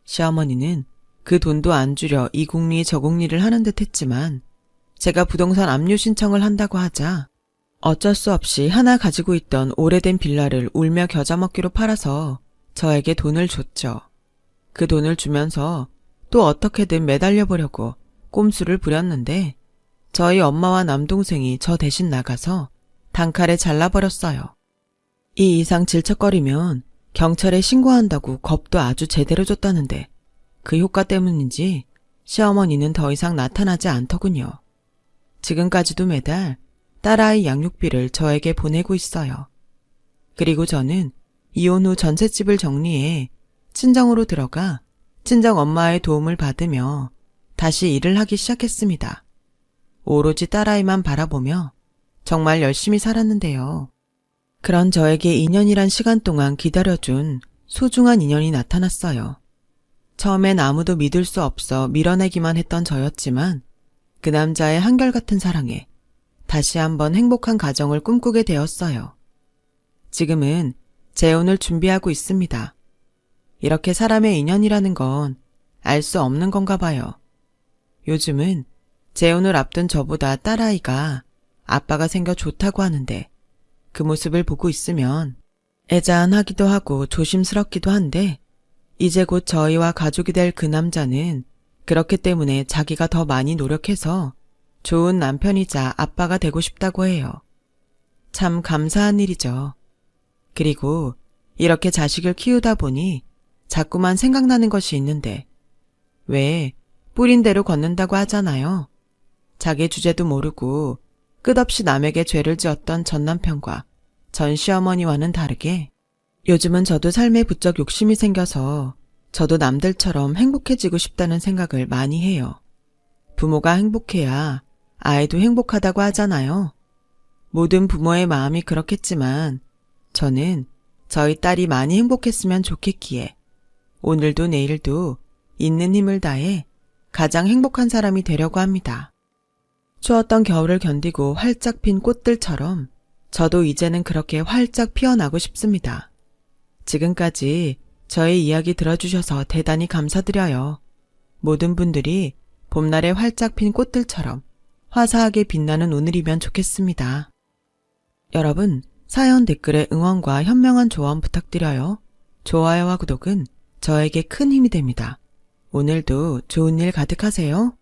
시어머니는 그 돈도 안 주려 이 국리 저 국리를 하는 듯 했지만 제가 부동산 압류 신청을 한다고 하자 어쩔 수 없이 하나 가지고 있던 오래된 빌라를 울며 겨자 먹기로 팔아서 저에게 돈을 줬죠. 그 돈을 주면서 또 어떻게든 매달려 보려고 꼼수를 부렸는데 저희 엄마와 남동생이 저 대신 나가서 단칼에 잘라버렸어요. 이 이상 질척거리면 경찰에 신고한다고 겁도 아주 제대로 줬다는데 그 효과 때문인지 시어머니는 더 이상 나타나지 않더군요. 지금까지도 매달 딸아이 양육비를 저에게 보내고 있어요. 그리고 저는 이혼 후 전셋집을 정리해 친정으로 들어가 친정 엄마의 도움을 받으며 다시 일을 하기 시작했습니다. 오로지 딸아이만 바라보며 정말 열심히 살았는데요. 그런 저에게 2년이란 시간 동안 기다려준 소중한 인연이 나타났어요. 처음엔 아무도 믿을 수 없어 밀어내기만 했던 저였지만 그 남자의 한결같은 사랑에 다시 한번 행복한 가정을 꿈꾸게 되었어요. 지금은 재혼을 준비하고 있습니다. 이렇게 사람의 인연이라는 건 알 수 없는 건가 봐요. 요즘은 재혼을 앞둔 저보다 딸아이가 아빠가 생겨 좋다고 하는데 그 모습을 보고 있으면 애잔하기도 하고 조심스럽기도 한데 이제 곧 저희와 가족이 될 그 남자는 그렇기 때문에 자기가 더 많이 노력해서 좋은 남편이자 아빠가 되고 싶다고 해요. 참 감사한 일이죠. 그리고 이렇게 자식을 키우다 보니 자꾸만 생각나는 것이 있는데 왜 뿌린 대로 걷는다고 하잖아요. 자기 주제도 모르고 끝없이 남에게 죄를 지었던 전 남편과 전 시어머니와는 다르게 요즘은 저도 삶에 부쩍 욕심이 생겨서 저도 남들처럼 행복해지고 싶다는 생각을 많이 해요. 부모가 행복해야 아이도 행복하다고 하잖아요. 모든 부모의 마음이 그렇겠지만 저는 저희 딸이 많이 행복했으면 좋겠기에 오늘도 내일도 있는 힘을 다해 가장 행복한 사람이 되려고 합니다. 추웠던 겨울을 견디고 활짝 핀 꽃들처럼 저도 이제는 그렇게 활짝 피어나고 싶습니다. 지금까지 저의 이야기 들어주셔서 대단히 감사드려요. 모든 분들이 봄날에 활짝 핀 꽃들처럼 화사하게 빛나는 오늘이면 좋겠습니다. 여러분, 사연 댓글에 응원과 현명한 조언 부탁드려요. 좋아요와 구독은 저에게 큰 힘이 됩니다. 오늘도 좋은 일 가득하세요.